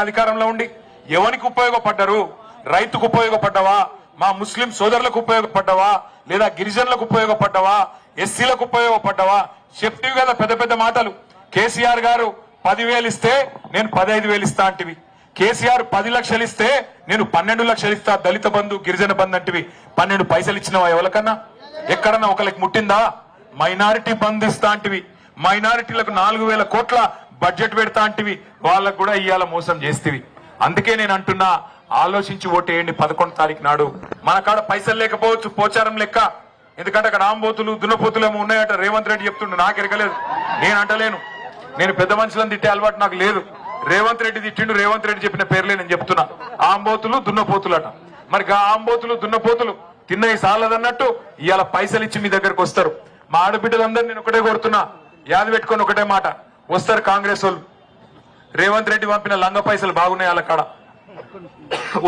అధికారంలో ఉండి ఎవరికి ఉపయోగపడ్డారు? రైతుకు ఉపయోగపడ్డావా? మా ముస్లిం సోదరులకు ఉపయోగపడ్డావా? లేదా గిరిజనులకు ఉపయోగపడ్డావా? ఎస్సీలకు ఉపయోగపడ్డావా? చెప్తివి కదా పెద్ద పెద్ద మాటలు. కేసీఆర్ గారు 10,000 ఇస్తే నేను 15,000 ఇస్తా అంటివి. కేసీఆర్ 10 లక్షలు ఇస్తే నేను 12 లక్షలు ఇస్తా దళిత బంధు గిరిజన బంధు అంటివి. 12 పైసలు ఇచ్చినవా ఎవరికన్నా? ఎక్కడన్నా ఒకరికి ముట్టిందా? మైనారిటీ బంధు ఇస్తా అంటివి. మైనారిటీలకు 4,000 కోట్ల బడ్జెట్ పెడతా అంటివి. వాళ్ళకు కూడా ఇవాళ మోసం చేస్తేవి. అందుకే నేను అంటున్నా, ఆలోచించి ఓటేయండి 11 తారీఖు నాడు. మన కాడ పైసలు లేకపోవచ్చు, పోచారం లెక్క. ఎందుకంటే అక్కడ ఆంబోతులు దున్నపోతులు ఏమో ఉన్నాయట. రేవంత్ రెడ్డి చెప్తుండే, నాకు ఎరగలేదు, నేను అంటలేను. నేను పెద్ద మనుషులను తిట్టే అలవాటు నాకు లేదు. రేవంత్ రెడ్డి తిట్టిండు, రేవంత్ రెడ్డి చెప్పిన పేర్లే నేను చెప్తున్నా. ఆంబోతులు దున్నపోతులు అట. మరి ఆంబోతులు దున్నపోతులు తిన్నవి సాలదన్నట్టు ఇవాళ పైసలు ఇచ్చి మీ దగ్గరకు వస్తారు. మా ఆడబిడ్డలందరూ నేను ఒకటే కోరుతున్నా, యాద పెట్టుకొని ఒకటే మాట, వస్తారు కాంగ్రెస్ వాళ్ళు. రేవంత్ రెడ్డి పంపిన లంగ పైసలు బాగున్నాయి వాళ్ళ కాడ.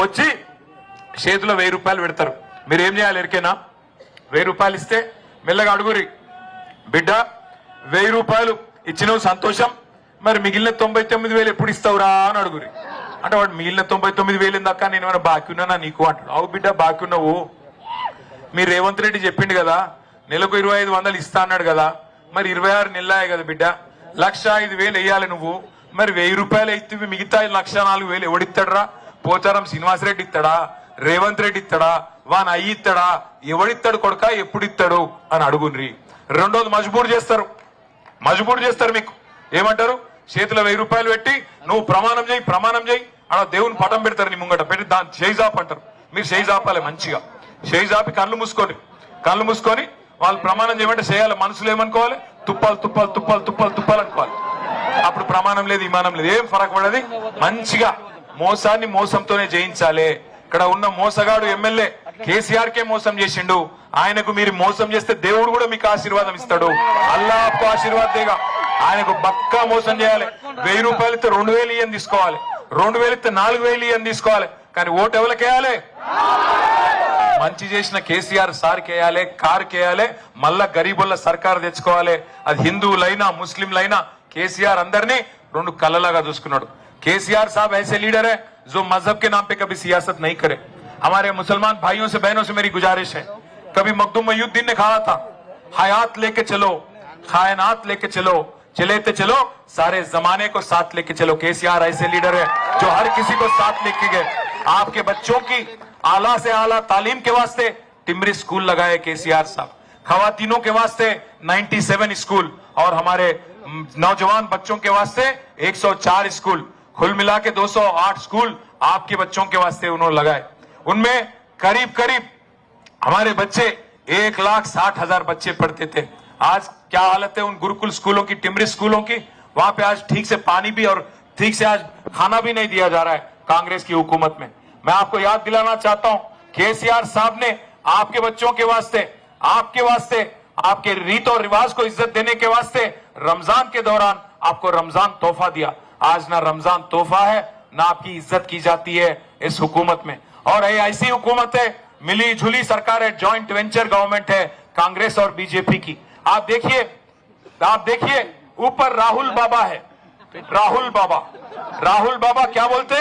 వచ్చి చేతిలో 1000 రూపాయలు పెడతారు. మీరు ఏం చేయాలి ఎరికేనా? 1000 రూపాయలు ఇస్తే మెల్లగా అడుగురి, బిడ్డ 1000 రూపాయలు ఇచ్చినవు సంతోషం, మరి మిగిలిన 99,000 ఎప్పుడు ఇస్తావురా అని అడుగురి. అంటే వాడు మిగిలిన 99,000 దాకా నేను ఏమైనా బాకీ ఉన్నానా నీకు అంటాడు. అవు బిడ్డ బాకీ ఉన్నావు, మీరు రేవంత్ రెడ్డి చెప్పిండు కదా నెలకు 2,500 ఇస్తా అన్నాడు కదా, మరి 26 నెలలే కదా బిడ్డ, 1,05,000 వేయాలి నువ్వు. మరి 1000 రూపాయలు అయితే మిగతా 1,04,000 ఎవడిస్తాడరా? పోచారం శ్రీనివాసరెడ్డి ఇస్తాడా? రేవంత్ రెడ్డి ఇస్తాడా? వాన్ అయ్యి ఇస్తాడా? ఎవడిస్తాడు కొడుక, ఎప్పుడు ఇస్తాడు అని అడుగుండ్రి. రెండోది మజబూర్ చేస్తారు. మీకు ఏమంటారు? చేతిలో 1000 రూపాయలు పెట్టి నువ్వు ప్రమాణం చేయి అలా దేవుని పటం పెడతారు నీ ముంగట పెట్టి, దాన్ని చేయి జాప్ అంటారు. మీరు చేయి జాపాలి మంచిగా. చేయి జాపి కళ్ళు మూసుకొని వాళ్ళు ప్రమాణం చేయమంటే చేయాలి. మనసులో ఏమనుకోవాలి? తుప్పాలు అనుకోవాలి. అప్పుడు ప్రమాణం లేదు, ఇమానం లేదు, ఏం ఫరక్ పడది. మంచిగా మోసాన్ని మోసంతోనే జయించాలి. ఇక్కడ ఉన్న మోసగాడు ఎమ్మెల్యే కేసీఆర్ కే మోసం చేసిండు. ఆయనకు మీరు మోసం చేస్తే దేవుడు కూడా మీకు ఆశీర్వాదం ఇస్తాడు. అల్లా ఆప్కో ఆశీర్వాద్ దేగా. ఆయనకు బక్కా మోసం చేయాలి. 1000 రూపాయలు ఇస్తే 2,000 ఇయ్యని తీసుకోవాలి, 2,000 ఇస్తే 4,000 ఇయ్యని తీసుకోవాలి. కానీ ఓటు ఎవరికి వేయాలి? మంచి చేసిన కేసీఆర్ సార్కి వేయాలి, కార్కి వేయాలి. మళ్ళా గరీబుల సర్కారు తెచ్చుకోవాలి. అది హిందువులైనా ముస్లింలైనా కేसीआर अंदरने రెండు కళ్ళలాగా చూసుకున్నాడు. केसीआर साहब ऐसे लीडर है जो मजहब के नाम पे कभी सियासत नहीं करे. हमारे मुसलमान भाइयों से बहनों से मेरी गुजारिश है, कभी मखदूम मयूद्दीन ने कहा था, हयात लेके चलो, कायनात लेके चलो, चलेते चलो, सारे जमाने को साथ लेके चलो. केसीआर ऐसे लीडर है जो हर किसी को साथ लेके गए. आपके बच्चों की आला से आला तालीम के वास्ते टिमरी स्कूल लगाए केसीआर साहब. खवातीनों के वास्ते 97 स्कूल और हमारे नौजवान बच्चों के वास्ते 104 स्कूल, कुल मिला के 208 स्कूल आपके बच्चों के वास्ते उन्होंने लगाए. उनमें करीब हमारे बच्चे 1,60,000 बच्चे पढ़ते थे. आज क्या हालत है उन गुरुकुल स्कूलों की, टिमरी स्कूलों की? वहां पे आज ठीक से पानी भी और ठीक से आज खाना भी नहीं दिया जा रहा है कांग्रेस की हुकूमत में. मैं आपको याद दिलाना चाहता हूं, केसीआर साहब ने आपके बच्चों के वास्ते, आपके रीत और रिवाज को इज्जत देने के वास्ते रमजान के दौरान आपको रमजान तोहफा दिया. आज ना रमजान तोहफा है, ना आपकी इज्जत की जाती है इस हुकूमत में. और ये ऐसी हुकूमत है, मिली जुली सरकार है, जॉइंट वेंचर गवर्नमेंट है कांग्रेस और बीजेपी की. आप देखिए ऊपर राहुल बाबा है. राहुल बाबा क्या बोलते?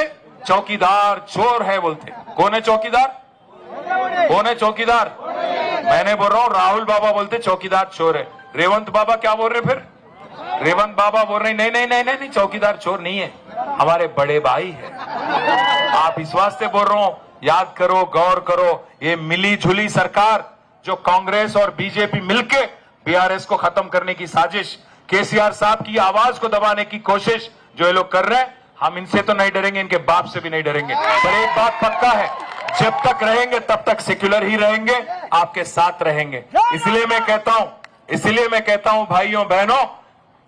चौकीदार चोर है बोलते. कौन है चौकीदार? मैंने बोल रहा हूं राहुल बाबा बोलते चौकीदार चोर है. रेवंत बाबा क्या बोल रहे? फिर रेवंत बाबा बोल रहे नहीं, चौकीदार चोर नहीं है, हमारे बड़े भाई है. आप इस वास्ते बोल रहा हूं, याद करो, गौर करो, ये मिली जुली सरकार जो कांग्रेस और बीजेपी मिलके बीआरएस को खत्म करने की साजिश, केसीआर साहब की आवाज को दबाने की कोशिश जो ये लोग कर रहे हैं, हम इनसे तो नहीं डरेंगे, इनके बाप से भी नहीं डरेंगे. पर एक बात पक्का है, जब तक रहेंगे तब तक सेक्युलर ही रहेंगे, आपके साथ रहेंगे. इसलिए मैं कहता हूं भाइयों बहनों,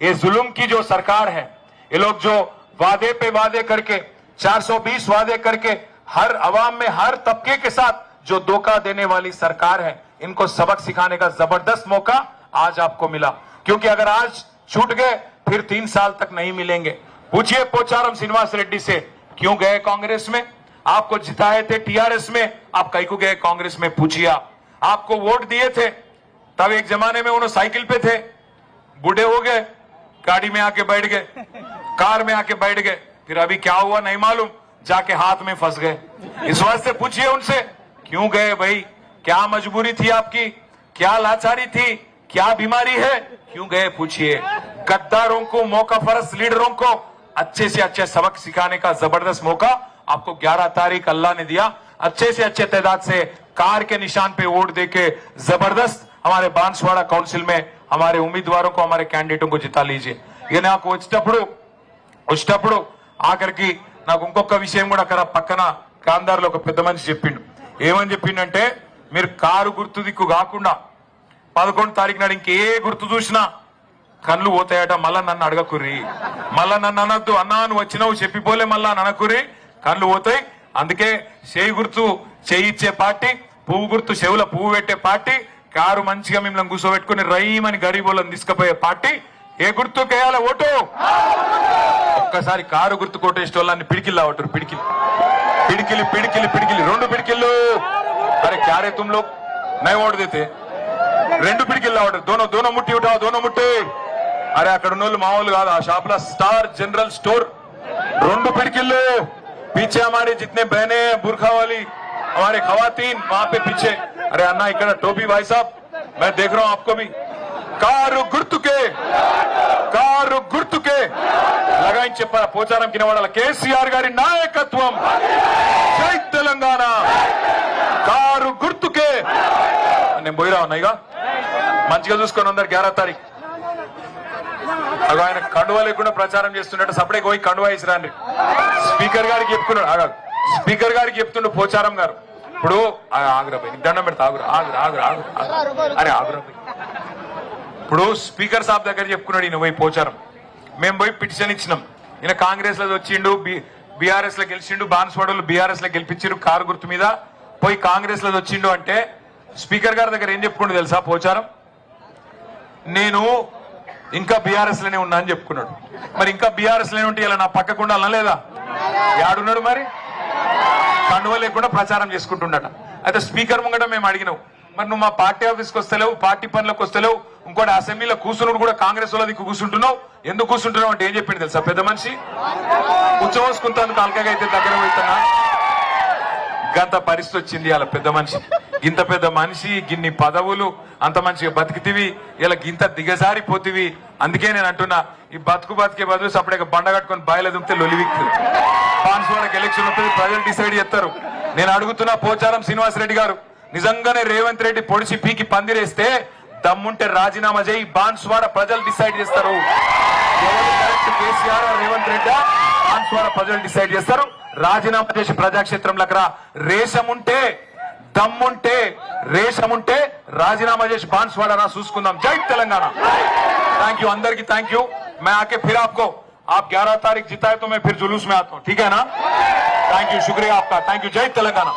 ये जुल्म की जो सरकार है, ये लोग जो वादे पे वादे करके 420 वादे करके हर अवाम में हर तबके के साथ जो धोखा देने वाली सरकार है, इनको सबक सिखाने का जबरदस्त मौका आज आपको मिला. क्योंकि अगर आज छूट गए फिर 3 साल तक नहीं मिलेंगे. पूछिए पोचारम श्रीनिवास रेड्डी से, क्यों गए कांग्रेस में? आपको जिताए थे टीआरएस में, आप कई को गए कांग्रेस में? पूछिए. आपको वोट दिए थे, तब एक जमाने में उन्होंने साइकिल पे थे, बूढ़े हो गए, गाड़ी में आके बैठ गए, कार में आके बैठ गए, फिर अभी क्या हुआ नहीं मालूम, जाके हाथ में फंस गए। इस वास्ते पूछिए उनसे क्यों गए भाई, क्या मजबूरी थी आपकी, क्या लाचारी थी, क्या बीमारी है, क्यों गए पूछिए। गद्दारों को, मौका फरस लीडरों को अच्छे से अच्छे सबक सिखाने का जबरदस्त मौका आपको 11 तारीख अल्लाह ने दिया। अच्छे से अच्छे तादाद से कार के निशान पे वोट देके जबरदस्त हमारे बांसवाड़ा काउंसिल में हमारे उम्मीदवारों को, हमारे कैंडिडेटों को जिता लीजिए। ये నాకు వచ్చేటప్పుడు ఆఖరికి నాకు ఇంకొక విషయం కూడా అక్కడ పక్కన కాందార్లో ఒక పెద్ద మనిషి చెప్పిండు. ఏమని చెప్పిండంటే, మీరు కారు గుర్తు దిక్కు కాకుండా 11 తారీఖు నాడు ఇంకే గుర్తు చూసినా కళ్ళు పోతాయట, మళ్ళా నన్ను అడగకుర్రి, మళ్ళా నన్ను అనొద్దు, అన్నా నువ్వు వచ్చినావు చెప్పిపోలే మళ్ళా అనకుర్రి, కళ్ళు పోతాయి. అందుకే చేయి గుర్తు చేయి ఇచ్చే పార్టీ, పువ్వు గుర్తు చెవుల పువ్వు పెట్టే పార్టీ, కారు మంచిగా మిమ్మల్ని కూర్చోబెట్టుకుని రైమని గరీబులను తీసుకుపోయే పార్టీ. ఏ గుర్తు కేయాలి ఓటు? ఒక్కసారి కారు గుర్తు కొట్టేసిన వాళ్ళని పిడికిల్లా ఓటరు, పిడికిలి పిడికిలి పిడికిలి పిడికిలి 2 పిడికిళ్ళు. అరే क्या रे तुम लोग नहीं वोट देते, 2 పిడికిల్లా ఓటరు, दोनों ముట్టి उठाओ, दोनों ముట్టి. అరే అక్కడ ఉన్న వాళ్ళు మామూలు కాదు, ఆ షాప్ లో స్టార్ जनरल स्टोर 2 పిడికిళ్ళు. पीछे हमारे जितने बहने बुरखा वाली हमारे खवातीन वहां पे पीछे, अरे अन्ना इकड़ा टोपी भाई साहब मैं देख रहा हूं आपको भी, కారు గుర్తుకే లగాయించి చెప్పారా పోచారం కింద వాళ్ళ కేసీఆర్ గారి నాయకత్వం, జై తెలంగాణ, కారు గుర్తుకే. నేను పోయిరా ఉన్నాయిగా మంచిగా చూసుకొని ఉన్నారు 11 తారీఖు. ఆయన కండువా లేకుండా ప్రచారం చేస్తున్నట్టు సపడే పోయి కండువా వేసిరాండి. స్పీకర్ గారికి చెప్పుకున్నాడు, స్పీకర్ గారికి చెప్తుండు పోచారం గారు, ఇప్పుడు ఆగురాబాయి నీకు దండం పెడతా, అరే ఆగురాబాయి. ఇప్పుడు స్పీకర్ సాబ్ దగ్గర చెప్పుకున్నాడు ఈయన పోయి పోచారం, మేము పోయి పిటిషన్ ఇచ్చినాం, ఈయన కాంగ్రెస్ లో వచ్చిండు, బీఆర్ఎస్ లో గెలిచిండు, బాన్స్వాడలు బీఆర్ఎస్ లో గెలిపించారు కారు గుర్తు మీద, పోయి కాంగ్రెస్ లో వచ్చిండు అంటే స్పీకర్ గారి దగ్గర ఏం చెప్పుకుంటూ తెలుసా పోచారం, నేను ఇంకా బీఆర్ఎస్ లోనే ఉన్నా అని చెప్పుకున్నాడు. మరి ఇంకా బీఆర్ఎస్ లోనే ఉంటే ఇలా నా పక్కకుండా లేదా, యాడున్నాడు మరి, కండువ లేకుండా ప్రచారం చేసుకుంటున్నట. అయితే స్పీకర్ ముంగట మేము అడిగినావు, మరి నువ్వు మా పార్టీ ఆఫీస్కి వస్తలేవు, పార్టీ పనులకు వస్తలేవు, ఇంకోటి అసెంబ్లీలో కూర్చున్నాడు కూడా కాంగ్రెస్ వాళ్ళ దిక్కు కూర్చుంటున్నావు, ఎందుకు కూర్చుంటున్నావు అంటే ఏం చెప్పింది తెలుసా పెద్ద మనిషి, కూర్చోవసుకుంటాను కాల్కగా అయితే దగ్గర పోతున్నా. గంత పరిస్థితి వచ్చింది అలా పెద్ద మనిషి. ఇంత పెద్ద మనిషి, గిన్ని పదవులు, అంత మంచిగా బతికితివి, ఇలా గింత దిగజారిపోతివి. అందుకే నేను అంటున్నా, ఈ బతికే బదులు సపరేట్ బండ కట్టుకొని బాయిల దుంపితే లొలివిక్కు. బాన్స్వాడకి ఎలక్షన్ ఉంటుంది, ప్రజలు డిసైడ్ చేస్తారు. నేను అడుగుతున్నా పోచారం శ్రీనివాసరెడ్డి గారు, నిజంగానే రేవంత్ రెడ్డి పొడిచి పీకి పందిరేస్తే దమ్ముంటే రాజీనామా చేయి, బాన్స్వాడ ప్రజలు డిసైడ్ చేస్తారు. ఎవరు కరెక్ట్, కేసీఆర్ రేవంత్ రెడ్డి, బాన్స్వాడ ప్రజలు డిసైడ్ చేస్తారు. రాజీనామా చేసి ప్రజాక్షేత్రంలోకి రా, రేషముంటే దమ్ముంటే రేషముంటే రాజీనామా చేసి బాన్స్వాడ రా, చూసుకుందాం. జై తెలంగాణ. थैंक यू, अंदर की थैंक यू. मैं आके फिर आपको, आप 11 तारीख जिताए तो मैं फिर जुलूस में आता हूँ, ठीक है ना? थैंक यू, शुक्रिया आपका, थैंक यू. जय तेलंगाना.